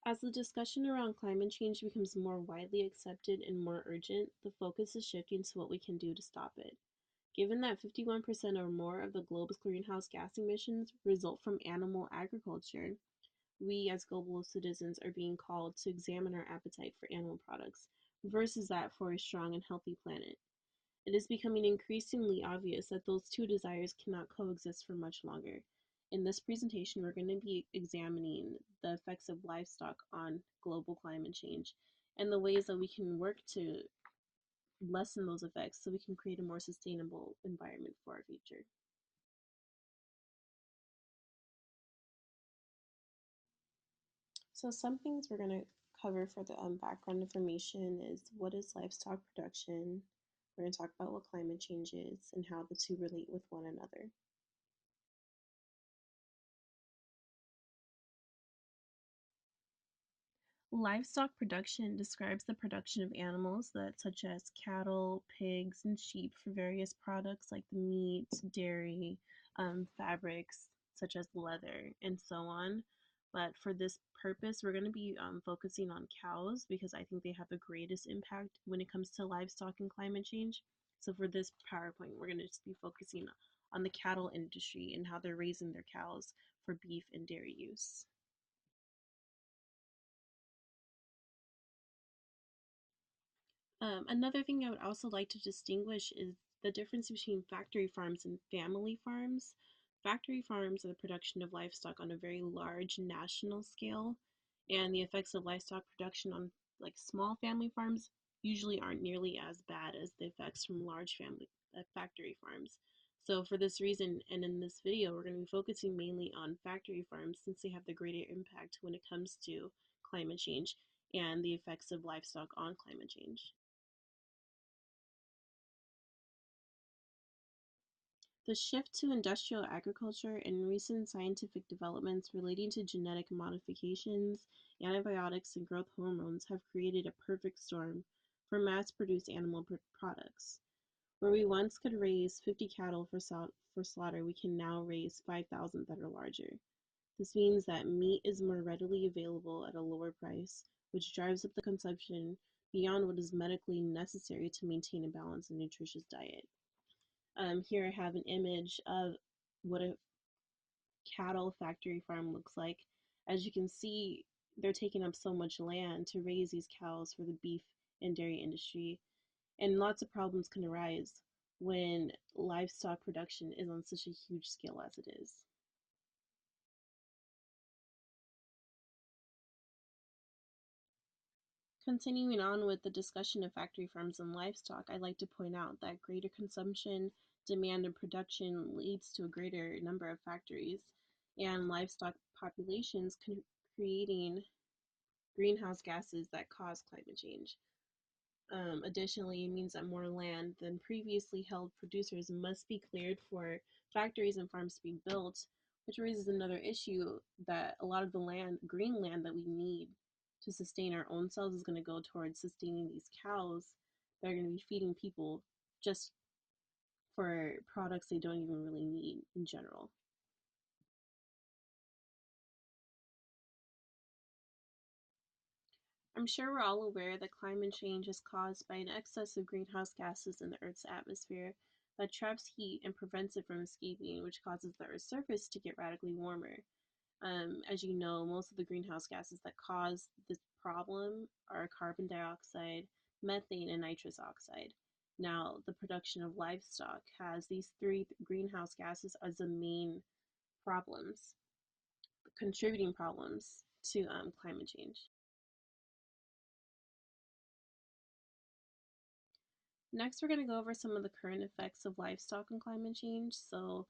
As the discussion around climate change becomes more widely accepted and more urgent, the focus is shifting to what we can do to stop it. Given that 51% or more of the globe's greenhouse gas emissions result from animal agriculture, we as global citizens are being called to examine our appetite for animal products versus that for a strong and healthy planet. It is becoming increasingly obvious that those two desires cannot coexist for much longer. In this presentation, we're going to be examining the effects of livestock on global climate change and the ways that we can work to lessen those effects so we can create a more sustainable environment for our future. So some things we're going to cover for the background information is what is livestock production. We're going to talk about what climate change is and how the two relate with one another. Livestock production describes the production of animals that such as cattle, pigs, and sheep for various products like the meat, dairy, fabrics such as leather, and so on. But for this purpose, we're going to be focusing on cows because I think they have the greatest impact when it comes to livestock and climate change. So for this PowerPoint, we're going to just be focusing on the cattle industry and how they're raising their cows for beef and dairy use. Another thing I would also like to distinguish is the difference between factory farms and family farms. Factory farms are the production of livestock on a very large national scale, and the effects of livestock production on like small family farms usually aren't nearly as bad as the effects from large family factory farms. So for this reason, and in this video, we're going to be focusing mainly on factory farms since they have the greater impact when it comes to climate change and the effects of livestock on climate change. The shift to industrial agriculture and recent scientific developments relating to genetic modifications, antibiotics, and growth hormones have created a perfect storm for mass produced animal products. Where we once could raise 50 cattle for slaughter, we can now raise 5,000 that are larger. This means that meat is more readily available at a lower price, which drives up the consumption beyond what is medically necessary to maintain a balanced and nutritious diet. Here I have an image of what a cattle factory farm looks like. As you can see, they're taking up so much land to raise these cows for the beef and dairy industry, and lots of problems can arise when livestock production is on such a huge scale as it is. Continuing on with the discussion of factory farms and livestock, I'd like to point out that greater consumption, demand, and production leads to a greater number of factories and livestock populations creating greenhouse gases that cause climate change. Additionally, it means that more land than previously held producers must be cleared for factories and farms to be built, which raises another issue that a lot of the land, green land that we need to sustain our own selves is going to go towards sustaining these cows that are going to be feeding people just for products they don't even really need in general. I'm sure we're all aware that climate change is caused by an excess of greenhouse gases in the Earth's atmosphere that traps heat and prevents it from escaping, which causes the Earth's surface to get radically warmer. As you know, most of the greenhouse gases that cause this problem are carbon dioxide, methane, and nitrous oxide. Now, the production of livestock has these three greenhouse gases as the main problems, contributing problems to climate change. Next, we're going to go over some of the current effects of livestock and climate change. So,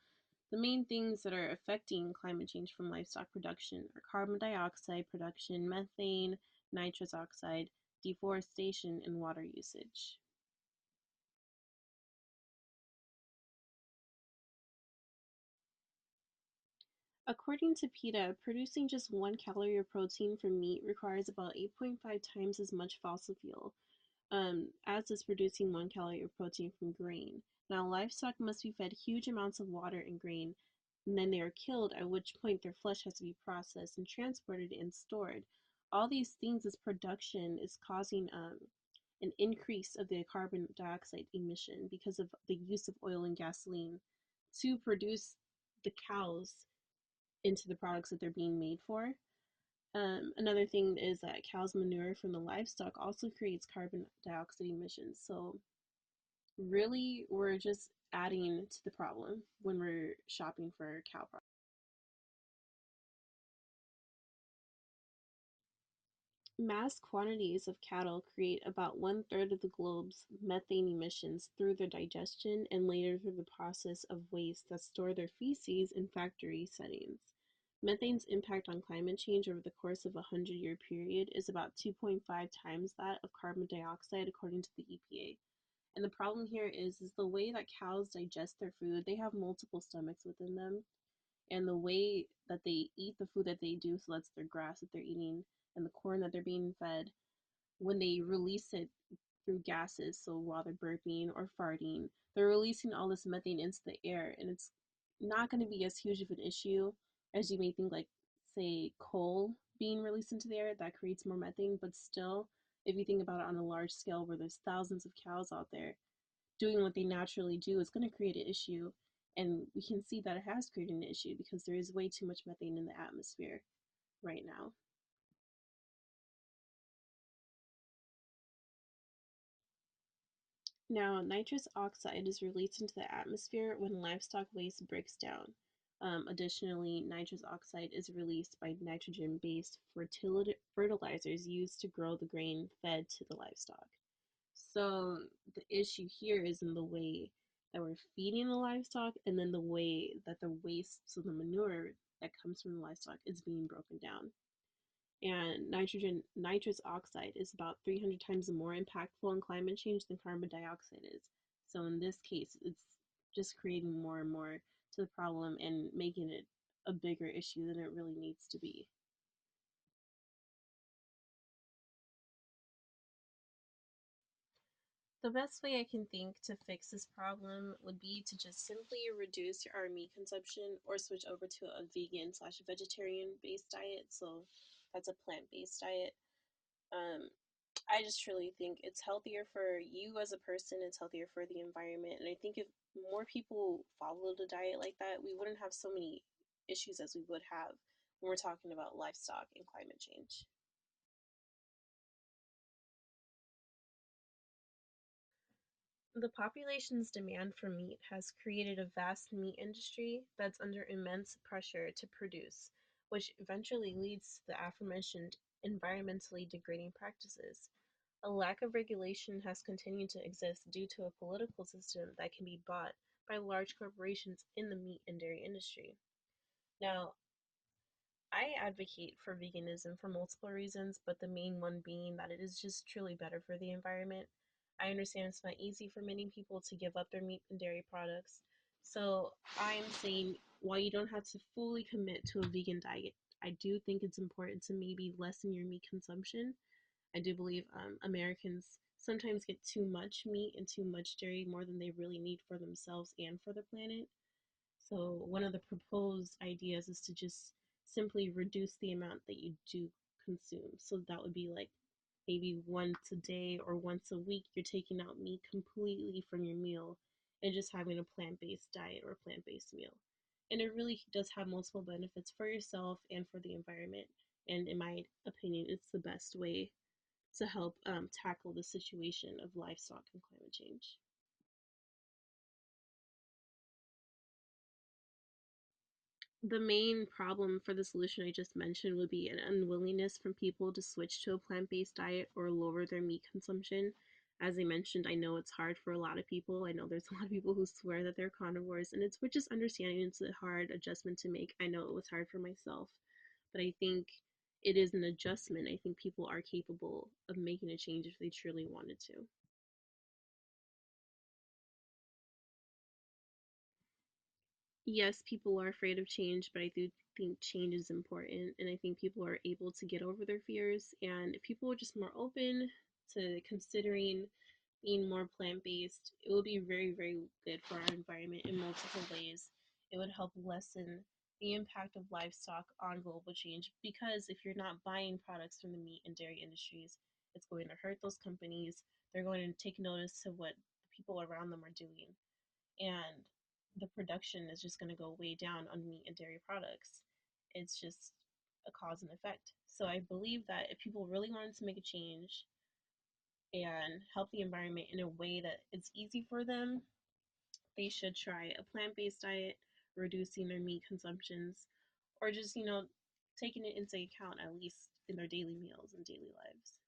the main things that are affecting climate change from livestock production are carbon dioxide production, methane, nitrous oxide, deforestation, and water usage. According to PETA, producing just 1 calorie of protein from meat requires about 8.5 times as much fossil fuel as does producing 1 calorie of protein from grain. Now, livestock must be fed huge amounts of water and grain, and then they are killed, at which point their flesh has to be processed and transported and stored. All these things, this production is causing an increase of the carbon dioxide emission because of the use of oil and gasoline to produce the cows into the products that they're being made for. Another thing is that cow's manure from the livestock also creates carbon dioxide emissions. So, really, we're just adding to the problem when we're shopping for cow products. Mass quantities of cattle create about one-third of the globe's methane emissions through their digestion and later through the process of waste that store their feces in factory settings. Methane's impact on climate change over the course of a 100-year period is about 2.5 times that of carbon dioxide, according to the EPA. And the problem here is the way that cows digest their food. They have multiple stomachs within them, and the way that they eat the food that they do, so that's their grass that they're eating and the corn that they're being fed, when they release it through gases, so while they're burping or farting, they're releasing all this methane into the air, and it's not going to be as huge of an issue as you may think, like, say, coal being released into the air that creates more methane, but still, if you think about it on a large scale where there's thousands of cows out there doing what they naturally do, it's going to create an issue. And we can see that it has created an issue because there is way too much methane in the atmosphere right now. Now, nitrous oxide is released into the atmosphere when livestock waste breaks down. Additionally, nitrous oxide is released by nitrogen based fertilizers used to grow the grain fed to the livestock. So, the issue here is in the way that we're feeding the livestock and then the way that the waste, so the manure that comes from the livestock, is being broken down. And nitrous oxide is about 300 times more impactful on climate change than carbon dioxide is. So in this case, it's just creating more and more to the problem and making it a bigger issue than it really needs to be. The best way I can think to fix this problem would be to just simply reduce our meat consumption or switch over to a vegan slash vegetarian based diet. So that's a plant based diet. Um, I just truly think it's healthier for you as a person, it's healthier for the environment. And I think if more people followed a diet like that, we wouldn't have so many issues as we would have when we're talking about livestock and climate change. The population's demand for meat has created a vast meat industry that's under immense pressure to produce, which eventually leads to the aforementioned environmentally degrading practices. A lack of regulation has continued to exist due to a political system that can be bought by large corporations in the meat and dairy industry. Now, I advocate for veganism for multiple reasons, but the main one being that it is just truly better for the environment. I understand it's not easy for many people to give up their meat and dairy products. So I'm saying while you don't have to fully commit to a vegan diet, I do think it's important to maybe lessen your meat consumption. I do believe Americans sometimes get too much meat and too much dairy, more than they really need for themselves and for the planet. So, one of the proposed ideas is to just simply reduce the amount that you do consume. So, that would be like maybe once a day or once a week, you're taking out meat completely from your meal and just having a plant based diet or plant based meal. And it really does have multiple benefits for yourself and for the environment. And in my opinion, it's the best way to help tackle the situation of livestock and climate change. The main problem for the solution I just mentioned would be an unwillingness from people to switch to a plant based diet or lower their meat consumption. As I mentioned, I know it's hard for a lot of people. I know there's a lot of people who swear that they're carnivores, and it's which is understanding. It's a hard adjustment to make. I know it was hard for myself, but I think it is an adjustment. I think people are capable of making a change if they truly wanted to. Yes, people are afraid of change, but I do think change is important, and I think people are able to get over their fears. And if people are just more open to considering being more plant based, it will be very, very good for our environment in multiple ways. It would help lessen the impact of livestock on global change, because if you're not buying products from the meat and dairy industries, it's going to hurt those companies. They're going to take notice of what the people around them are doing, and the production is just going to go way down on meat and dairy products. It's just a cause and effect. So I believe that if people really wanted to make a change and help the environment in a way that it's easy for them, they should try a plant-based diet, reducing their meat consumptions, or just taking it into account at least in their daily meals and daily lives.